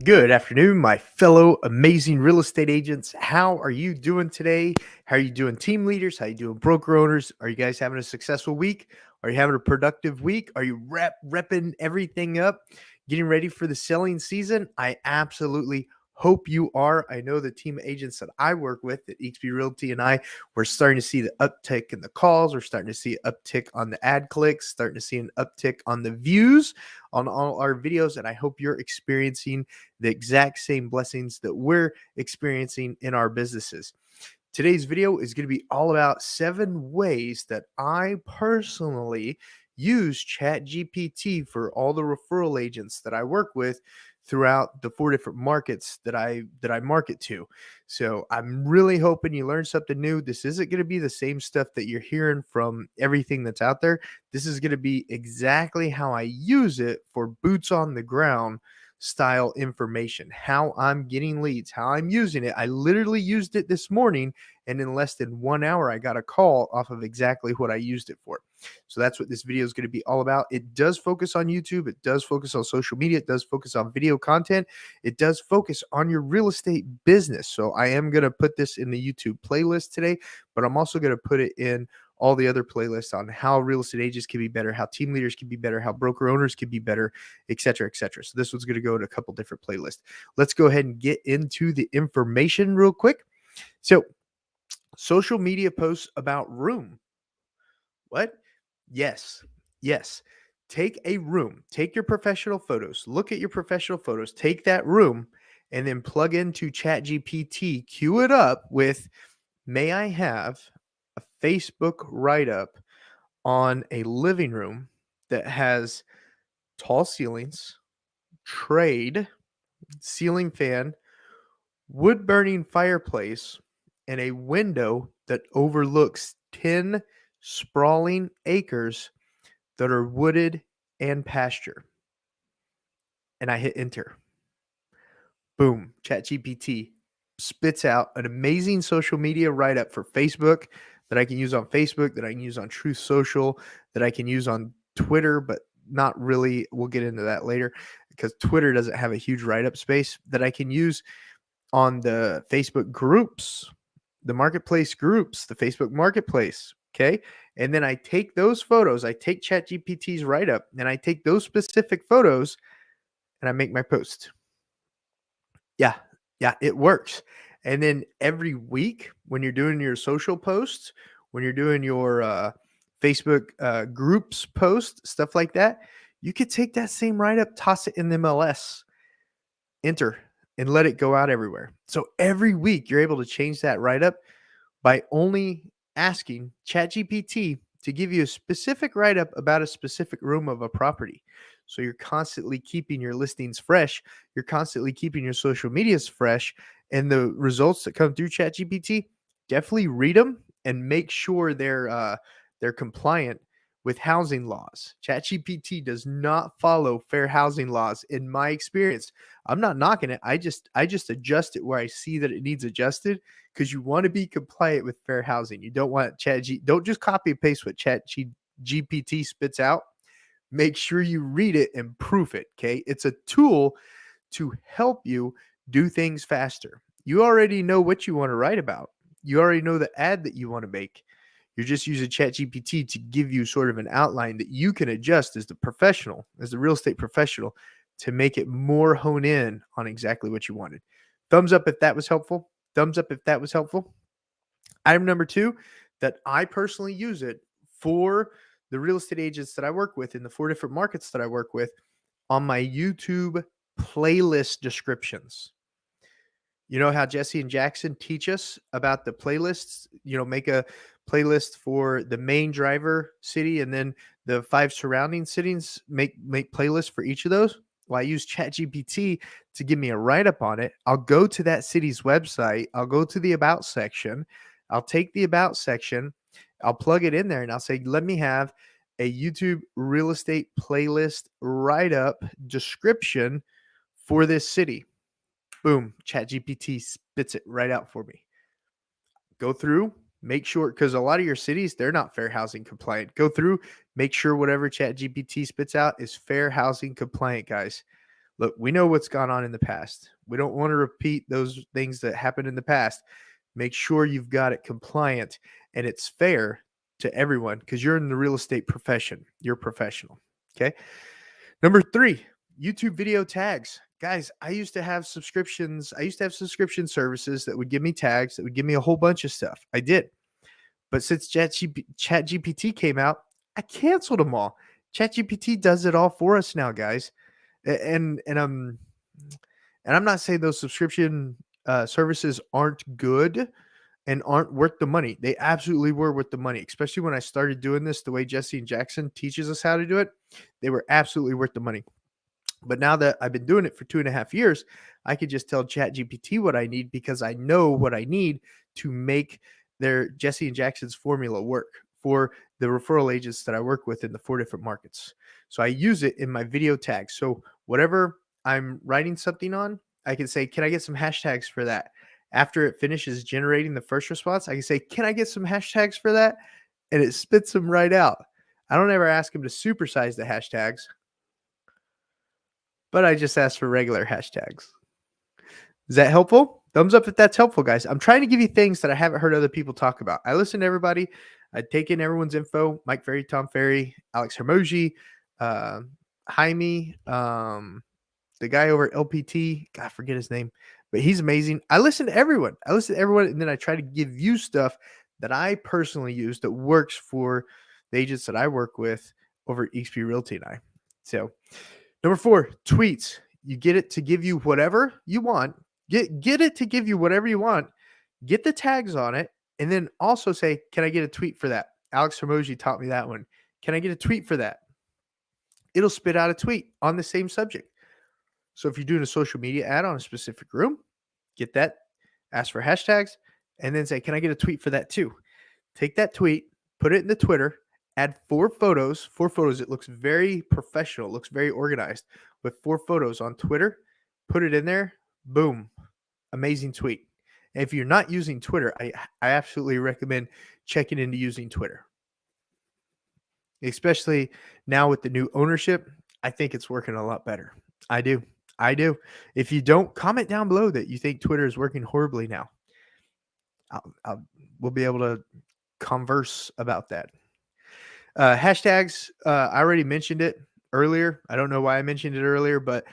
Good afternoon, my fellow amazing real estate agents. How are you doing today? How are you doing, team leaders? How you doing, broker owners? Are you guys having a successful week? Are you having a productive week? Are you repping everything up, getting ready for the selling season? I absolutely hope you are. I know the team of agents that I work with at XP Realty and we're starting to see the uptick in the calls. We're starting to see an uptick on the ad clicks, starting to see an uptick on the views on all our videos. And I hope you're experiencing the exact same blessings that we're experiencing in our businesses. Today's video is going to be all about 7 ways that I personally use ChatGPT for all the referral agents that I work with throughout the 4 different markets that I market to. So I'm really hoping you learned something new. This isn't going to be the same stuff that you're hearing from everything that's out there. This is going to be exactly how I use it for boots on the ground style information, how I'm getting leads, how I'm using it. I literally used it this morning, and in less than 1 hour, I got a call off of exactly what I used it for. So that's what this video is going to be all about. It does focus on YouTube. It does focus on social media. It does focus on video content. It does focus on your real estate business. So I am going to put this in the YouTube playlist today, but I'm also going to put it in all the other playlists on how real estate agents can be better, how team leaders can be better, how broker owners can be better, et cetera, et cetera. So this one's going to go to a couple different playlists. Let's go ahead and get into the information real quick. So social media posts about room. What? Yes. Yes. Take a room, take your professional photos, look at your professional photos, take that room and then plug into ChatGPT, queue it up with, may I have a Facebook write-up on a living room that has tall ceilings, trade, ceiling fan, wood burning fireplace, and a window that overlooks 10 sprawling acres that are wooded and pasture. And I hit enter. Boom, ChatGPT spits out an amazing social media write up for Facebook that I can use on Facebook, that I can use on Truth Social, that I can use on Twitter, but not really. We'll get into that later because Twitter doesn't have a huge write up space, that I can use on the Facebook groups, the marketplace groups, the Facebook marketplace. Okay. And then I take those photos, I take ChatGPT's write up, and I take those specific photos and I make my post. Yeah. Yeah. It works. And then every week when you're doing your social posts, when you're doing your Facebook groups post, stuff like that, you could take that same write up, toss it in the MLS, enter, and let it go out everywhere. So every week you're able to change that write up by only asking ChatGPT to give you a specific write up about a specific room of a property. So you're constantly keeping your listings fresh. You're constantly keeping your social medias fresh. And the results that come through ChatGPT, definitely read them and make sure they're compliant with housing laws. ChatGPT does not follow fair housing laws in my experience. I'm not knocking it. I just adjust it where I see that it needs adjusted, because you want to be compliant with fair housing. You don't want don't just copy and paste what ChatGPT spits out. Make sure you read it and proof it. Okay. It's a tool to help you do things faster. You already know what you want to write about. You already know the ad that you want to make. You're just using ChatGPT to give you sort of an outline that you can adjust as the professional, as the real estate professional, to make it more hone in on exactly what you wanted. Thumbs up if that was helpful. Thumbs up if that was helpful. Item number 2, that I personally use it for the real estate agents that I work with in the 4 different markets that I work with on my YouTube playlist descriptions. You know how Jesse and Jackson teach us about the playlists? Make a playlist for the main driver city and then the 5 surrounding cities, make playlists for each of those. Well, I use ChatGPT to give me a write-up on it. I'll go to that city's website. I'll go to the About section. I'll take the About section. I'll plug it in there and I'll say, let me have a YouTube real estate playlist write-up description for this city. Boom, ChatGPT spits it right out for me. Go through, make sure, because a lot of your cities, they're not fair housing compliant. Go through, make sure whatever ChatGPT spits out is fair housing compliant, guys. Look, we know what's gone on in the past. We don't want to repeat those things that happened in the past. Make sure you've got it compliant and it's fair to everyone because you're in the real estate profession. You're professional. Okay. Number 3, YouTube video tags. Guys, I used to have subscriptions. I used to have subscription services that would give me tags, that would give me a whole bunch of stuff. I did. But since ChatGPT came out, I canceled them all. ChatGPT does it all for us now, guys. And I'm not saying those subscription services aren't good and aren't worth the money. They absolutely were worth the money, especially when I started doing this the way Jesse and Jackson teaches us how to do it. They were absolutely worth the money. But now that I've been doing it for 2.5 years, I could just tell ChatGPT what I need because I know what I need to make their Jesse and Jackson's formula work for the referral agents that I work with in the 4 different markets. So I use it in my video tags. So whatever I'm writing something on, I can say, can I get some hashtags for that? After it finishes generating the first response, I can say, can I get some hashtags for that? And it spits them right out. I don't ever ask them to supersize the hashtags, but I just ask for regular hashtags. Is that helpful? Thumbs up if that's helpful, guys. I'm trying to give you things that I haven't heard other people talk about. I listen to everybody. I take in everyone's info. Mike Ferry, Tom Ferry, Alex Hermogi, Jaime, the guy over at LPT. God, I forget his name, but he's amazing. I listen to everyone. And then I try to give you stuff that I personally use that works for the agents that I work with over at EXP Realty and I. So, number 4, tweets. You get it to give you whatever you want. Get it to give you whatever you want. Get the tags on it, and then also say, "Can I get a tweet for that?" Alex Hermogi taught me that one. Can I get a tweet for that? It'll spit out a tweet on the same subject. So if you're doing a social media ad on a specific room, get that, ask for hashtags, and then say, "Can I get a tweet for that too?" Take that tweet, put it in the Twitter, add 4 photos. 4 photos. It looks very professional. It looks very organized with 4 photos on Twitter. Put it in there. Boom. Amazing tweet. And if you're not using Twitter, I absolutely recommend checking into using Twitter. Especially now with the new ownership, I think it's working a lot better. I do. If you don't, comment down below that you think Twitter is working horribly now. We'll be able to converse about that. Hashtags, I already mentioned it earlier. I don't know why I mentioned it earlier, but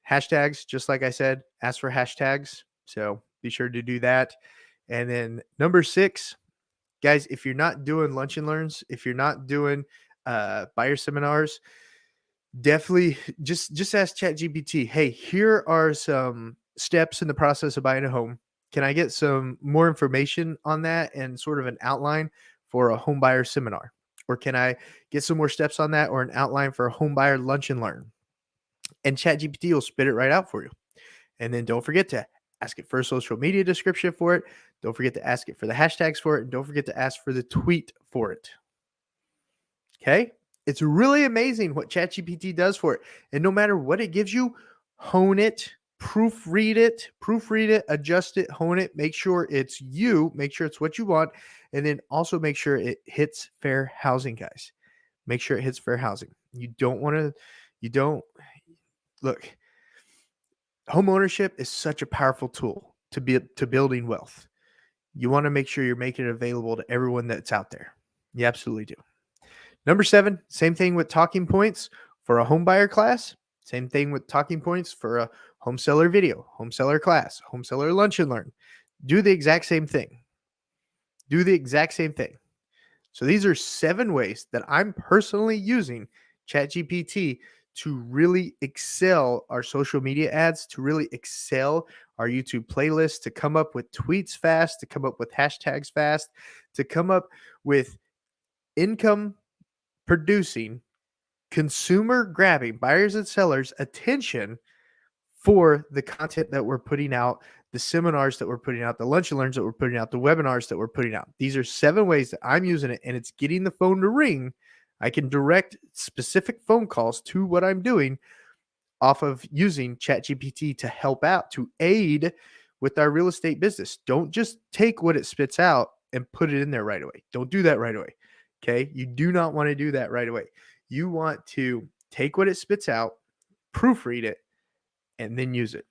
hashtags, just like I said, ask for hashtags. So be sure to do that. And then number 6, guys, if you're not doing lunch and learns, if you're not doing buyer seminars, definitely just ask ChatGPT, hey, here are some steps in the process of buying a home. Can I get some more information on that and sort of an outline for a home buyer seminar? Or can I get some more steps on that or an outline for a home buyer lunch and learn? And ChatGPT will spit it right out for you. And then don't forget to ask it for a social media description for it. Don't forget to ask it for the hashtags for it. And don't forget to ask for the tweet for it. Okay? It's really amazing what ChatGPT does for it. And no matter what it gives you, hone it, proofread it, adjust it, hone it, make sure it's you, make sure it's what you want, and then also make sure it hits fair housing, guys. Make sure it hits fair housing. Look, home ownership is such a powerful tool to building wealth. You want to make sure you're making it available to everyone that's out there. You absolutely do. Number 7, same thing with talking points for a home buyer class. Same thing with talking points for a home seller video, home seller class, home seller lunch and learn. Do the exact same thing. So these are 7 ways that I'm personally using ChatGPT to really excel our social media ads, to really excel our YouTube playlist, to come up with tweets fast, to come up with hashtags fast, to come up with income producing, consumer grabbing buyers and sellers attention for the content that we're putting out, the seminars that we're putting out, the lunch and learns that we're putting out, the webinars that we're putting out. These are 7 ways that I'm using it, and it's getting the phone to ring. I can direct specific phone calls to what I'm doing off of using ChatGPT to help out, to aid with our real estate business. Don't just take what it spits out and put it in there right away. Don't do that right away. Okay. You do not want to do that right away. You want to take what it spits out, proofread it, and then use it.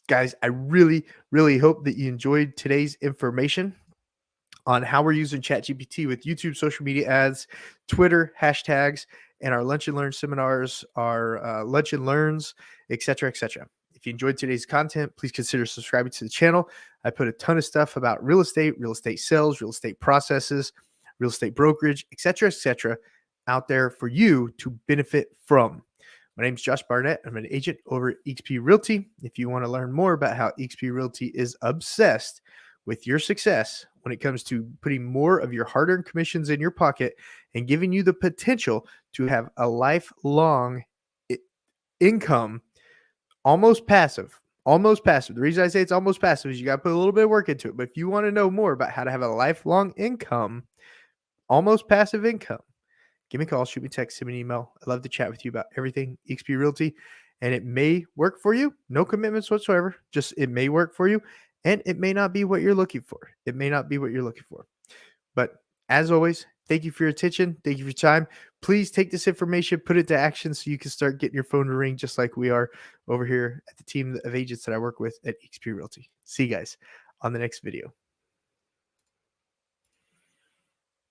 Guys, I really, really hope that you enjoyed today's information on how we're using ChatGPT with YouTube social media ads, Twitter hashtags, and our Lunch and Learn seminars, our Lunch and Learns, etc., etc. If you enjoyed today's content, please consider subscribing to the channel. I put a ton of stuff about real estate sales, real estate processes, real estate brokerage, etc., out there for you to benefit from. My name is Josh Barnett. I'm an agent over at eXp Realty. If you want to learn more about how eXp Realty is obsessed with your success when it comes to putting more of your hard-earned commissions in your pocket and giving you the potential to have a lifelong income, almost passive. Almost passive. The reason I say it's almost passive is you got to put a little bit of work into it. But if you want to know more about how to have a lifelong income, almost passive income, give me a call, shoot me a text, send me an email. I'd love to chat with you about everything eXp Realty. And it may work for you. No commitments whatsoever. Just it may work for you. And it may not be what you're looking for. It may not be what you're looking for. But as always, thank you for your attention. Thank you for your time. Please take this information, put it to action so you can start getting your phone to ring just like we are over here at the team of agents that I work with at eXp Realty. See you guys on the next video.